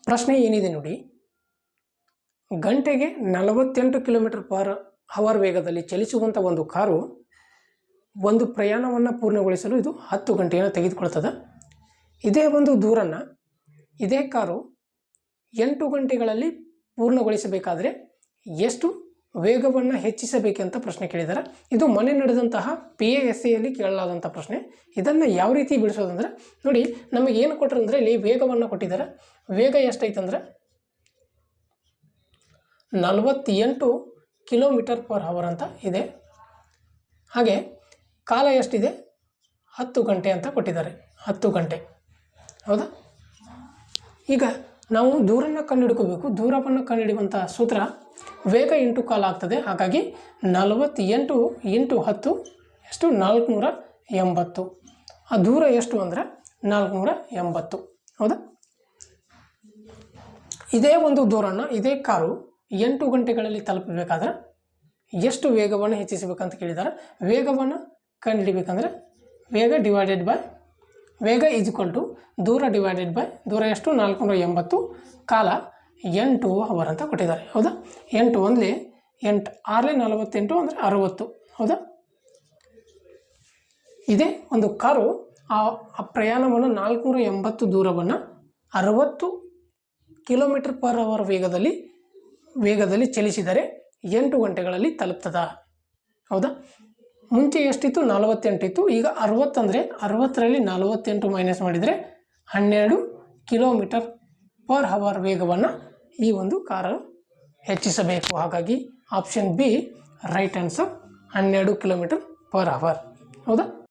ಪ್ರಶ್ನೆ ಏನಿದೆ ನೋಡಿ, ಗಂಟೆಗೆ 48 ಕಿಲೋಮೀಟರ್ ಪರ್ ಅವರ್ ವೇಗದಲ್ಲಿ ಚಲಿಸುವಂಥ ಒಂದು ಕಾರು ಒಂದು ಪ್ರಯಾಣವನ್ನು ಪೂರ್ಣಗೊಳಿಸಲು ಇದು 10 ಗಂಟೆಯನ್ನು ತೆಗೆದುಕೊಳ್ತದೆ. ಇದೇ ಒಂದು ದೂರನ್ನು ಇದೇ ಕಾರು 8 ಗಂಟೆಗಳಲ್ಲಿ ಪೂರ್ಣಗೊಳಿಸಬೇಕಾದರೆ ಎಷ್ಟು ವೇಗವನ್ನು ಹೆಚ್ಚಿಸಬೇಕಂತ ಪ್ರಶ್ನೆ ಕೇಳಿದ್ದಾರೆ. ಇದು ಮೊನ್ನೆ ನಡೆದಂತಹ PASAಯಲ್ಲಿ ಕೇಳಲಾದಂಥ ಪ್ರಶ್ನೆ. ಇದನ್ನು ಯಾವ ರೀತಿ ಬಿಡಿಸೋದಂದ್ರೆ ನೋಡಿ, ನಮಗೆ ಏನು ಕೊಟ್ಟರು ಅಂದರೆ ಇಲ್ಲಿ ವೇಗವನ್ನು ಕೊಟ್ಟಿದ್ದಾರೆ. ವೇಗ ಎಷ್ಟೈತಂದ್ರೆ 48 ಕಿಲೋಮೀಟರ್ ಪರ್ ಅವರ್ ಅಂತ ಇದೆ. ಹಾಗೆ ಕಾಲ ಎಷ್ಟಿದೆ 10 ಗಂಟೆ ಅಂತ ಕೊಟ್ಟಿದ್ದಾರೆ. 10 ಗಂಟೆ, ಹೌದಾ? ಈಗ ನಾವು ದೂರನ್ನು ಕಂಡುಹಿಡ್ಕೋಬೇಕು. ದೂರವನ್ನು ಕಂಡುಹಿಡಿಯುವಂಥ ಸೂತ್ರ ವೇಗ ಇಂಟು ಕಾಲ ಆಗ್ತದೆ. ಹಾಗಾಗಿ 48 ಇಂಟು 10 ಎಷ್ಟು 480. ಆ ದೂರ ಎಷ್ಟು ಅಂದರೆ 480, ಹೌದಾ? ಇದೇ ಒಂದು ದೂರನ್ನು ಇದೇ ಕಾರು 8 ಗಂಟೆಗಳಲ್ಲಿ ತಲುಪಬೇಕಾದ್ರೆ ಎಷ್ಟು ವೇಗವನ್ನು ಹೆಚ್ಚಿಸಬೇಕಂತ ಕೇಳಿದ್ದಾರೆ. ವೇಗವನ್ನು ಕಂಡುಹಿಡಿಬೇಕಂದ್ರೆ ವೇಗ ಡಿವೈಡೆಡ್ ಬೈ ವೇಗ ಈಸ್ ಈಕ್ವಲ್ ಟು ದೂರ ಡಿವೈಡೆಡ್ ಬೈ ದೂರ ಎಷ್ಟು 480, ಕಾಲ 8 ಅವರ್ ಅಂತ ಕೊಟ್ಟಿದ್ದಾರೆ, ಹೌದಾ? 8 ಒಂದಲೇ 8 6 48 ಅಂದರೆ 60, ಹೌದಾ? ಇದೇ ಒಂದು ಕಾರು ಆ ಪ್ರಯಾಣವನ್ನು 480 ದೂರವನ್ನು 60 ಕಿಲೋಮೀಟರ್ ಪರ್ ಅವರ್ ವೇಗದಲ್ಲಿ ಚಲಿಸಿದರೆ 8 ಗಂಟೆಗಳಲ್ಲಿ ತಲುಪ್ತದ, ಹೌದಾ? ಮುಂಚೆ ಎಷ್ಟಿತ್ತು 48 ಇತ್ತು. ಈಗ 60 ಅಂದರೆ 60ರಲ್ಲಿ 48 ಮೈನಸ್ ಮಾಡಿದರೆ 12 ಕಿಲೋಮೀಟರ್ ಪರ್ ಅವರ್ ವೇಗವನ್ನು ಈ ಒಂದು ಕಾರು ಹೆಚ್ಚಿಸಬೇಕು. ಹಾಗಾಗಿ option B right answer, 12 kilometre per hour, ಹೌದಾ?